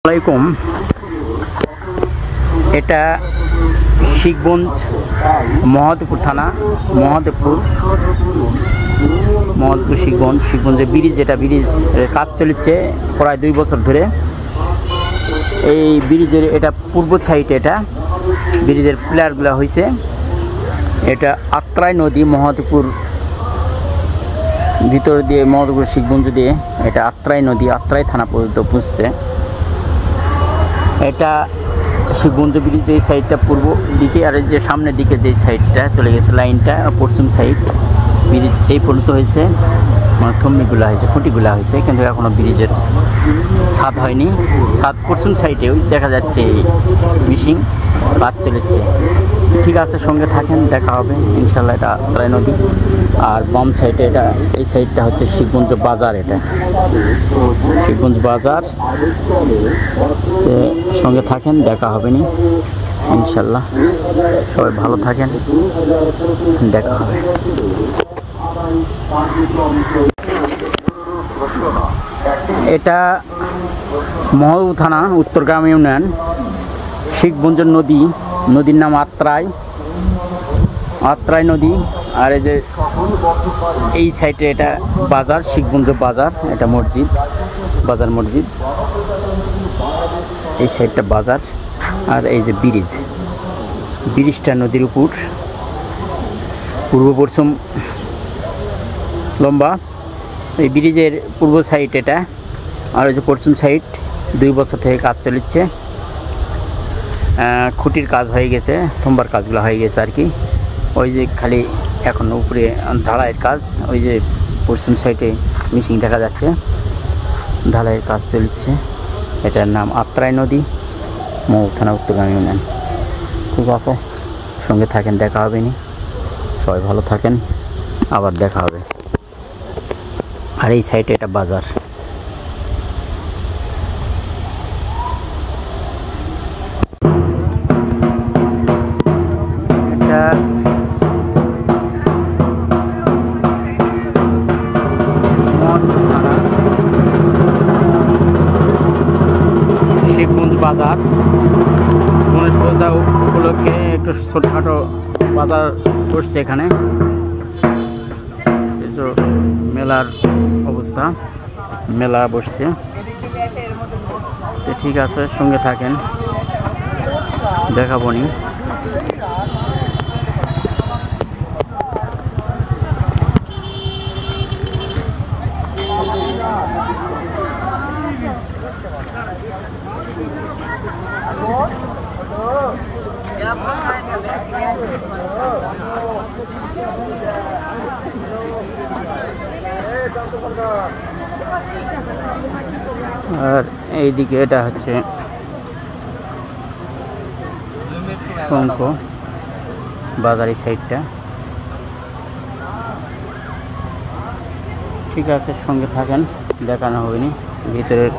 আসসালামাইকুম। এটা শিখগঞ্জ মহাদেবপুর থানা, মহাদেবপুর শিখগঞ্জের ব্রিজ। এটা ব্রিজ কাজ চলেছে প্রায় 2 বছর ধরে। এই ব্রিজের এটা পূর্ব সাইডে, এটা ব্রিজের পিলারগুলো হয়েছে। এটা আত্রাই নদী মহাদেবপুর ভিতর দিয়ে, মহাদেবপুর শিখগঞ্জ দিয়ে এটা আত্রাই নদী, আত্রাই থানা পর্যন্ত পুষছে। এটা শিখগঞ্জ ব্রিজ এই সাইডটা পূর্ব দিকে, আর যে সামনের দিকে যে সাইডটা চলে গেছে লাইনটা পশ্চিম সাইড। ব্রিজ এই পর্যন্ত হয়েছে, মানে থম্বিগুলো হয়েছে, খুঁটিগুলো হয়েছে, কিন্তু এখনও ব্রিজের ছাদ হয়নি। ছাদ পশ্চিম সাইডেও দেখা যাচ্ছে মিশিং কাজ চলেছে। ঠিক আছে, সঙ্গে থাকেন, দেখা হবে ইনশাল্লাহ। এটা আত্রাই নদী। আর বাম সাইডে এটা, এই সাইডটা হচ্ছে শিখগঞ্জ বাজার। এটা শিখগঞ্জ বাজার, সঙ্গে থাকেন, দেখা হবে নি ইনশাল্লাহ। সবাই ভালো থাকেন, দেখা হবে। এটা মহাদেবপুর থানা, উত্তরগ্রাম ইউনিয়ন, শিখগঞ্জের নদী। নদীর নাম আত্রাই নদী। আর এই যে এই সাইডে এটা বাজার, শিখগঞ্জ বাজার। এটা মসজিদ, বাজার মসজিদ। এই সাইডটা বাজার। আর এই যে ব্রিজটা নদীর উপর, পূর্ব পশ্চিম লম্বা। এই ব্রিজের পূর্ব সাইড এটা, আর ওই যে পশ্চিম সাইড 2 বছর থেকে কাজ চলেছে। খুঁটির কাজ হয়ে গেছে, থম্বার কাজগুলো হয়ে গেছে আর কি। ওই যে খালি এখন উপরে ঢালাইয়ের কাজ, ওই যে পশ্চিম সাইডে মিশিং দেখা যাচ্ছে, ঢালাইয়ের কাজ চলছে। এটার নাম আত্রাই নদী, মহাদেবপুর থানা, উত্তরগ্রাম ইউনিয়ন। ঠিক আছে, সঙ্গে থাকেন, দেখা হবে নি। সবাই ভালো থাকেন, আবার দেখা হবে। আর এই সাইডে এটা বাজার। এটা শিখগঞ্জ বাজার। গণেশ পূজা উপলক্ষে একটু ছোটখাটো বাজার বসছে এখানে। মেলার অবস্থা, মেলা বসছে। তো ঠিক আছে, সঙ্গে থাকেন, দেখাবো নি। আর এইদিকে এটা হচ্ছে শঙ্খ বাজারি সাইডটা। ঠিক আছে, সঙ্গে থাকেন, দেখানো হয়নি ভিতরের।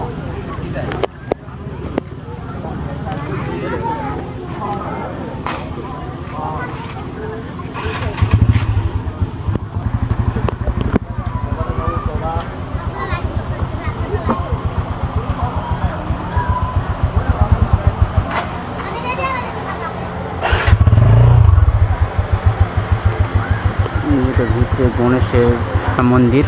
ভিতরে গণেশের মন্দির।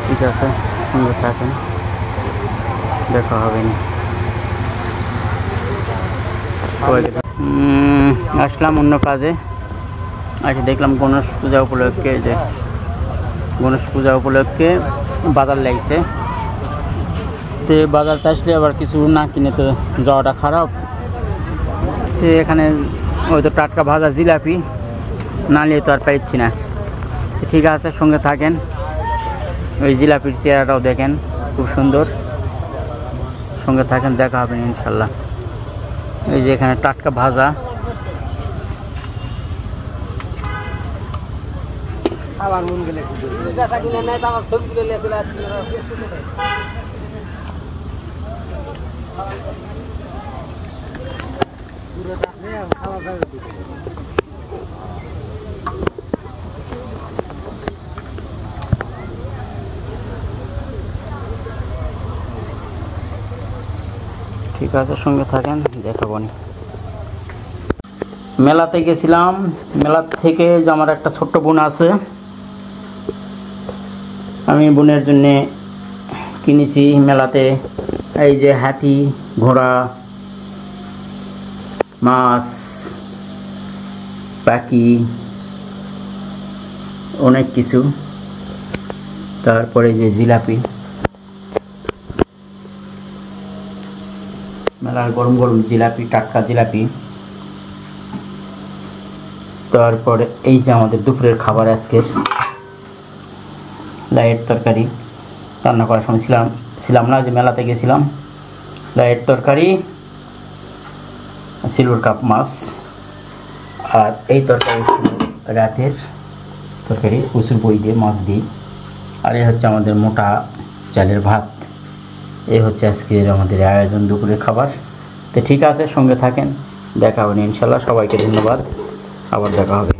ঠিক আছে, সঙ্গে থাকেন, দেখা হবে না। আসলাম অন্য কাজে। আচ্ছা, দেখলাম গণেশ পূজা উপলক্ষে, যে গণেশ পূজা উপলক্ষে বাজার লাগছে। তো বাজারটা আসলে আবার কিছু না কিনে তো যাওয়াটা খারাপ। তো এখানে ওই তো টাটকা ভাজা জিলাপি না নিয়ে তো আর পাইছি না। তো ঠিক আছে, সঙ্গে থাকেন। ওই জিলাপির চেহারাটাও দেখেন, খুব সুন্দর। সঙ্গে থাকেন, দেখা হবে ইনশাল্লাহ। এই যে এখানে টাটকা ভাজা। আবার মন গেলে ঠিক আছে, সঙ্গে থাকেন, দেখাবো নি। মেলাতে গেছিলাম, মেলা থেকে যে আমার একটা ছোট্ট বোন আছে, আমি বোনের জন্যে কিনেছি মেলাতে এই যে হাতি, ঘোড়া, মাছ, পাখি, অনেক কিছু। তারপরে যে জিলাপি, মেলার গরম গরম জিলাপি, টাটকা জিলাপি। তারপরে এই যে আমাদের দুপুরের খাবার আজকের লাইয়ের তরকারি রান্না করার সময় ছিলাম না, যে মেলাতে গেছিলাম। লাইয়ের তরকারি, সিলভার কাপ মাছ, আর এই তরকারি ছিল রাতের তরকারি প্রচুর বই দিয়ে, মাছ দিয়ে। আর এই হচ্ছে আমাদের মোটা চালের ভাত। এই হচ্ছে আজকের আমাদের আয়োজন দুপুরের খাবার। তো ঠিক আছে, সঙ্গে থাকেন, দেখা হবে ইনশাল্লাহ। সবাইকে ধন্যবাদ, আবার দেখা হবে।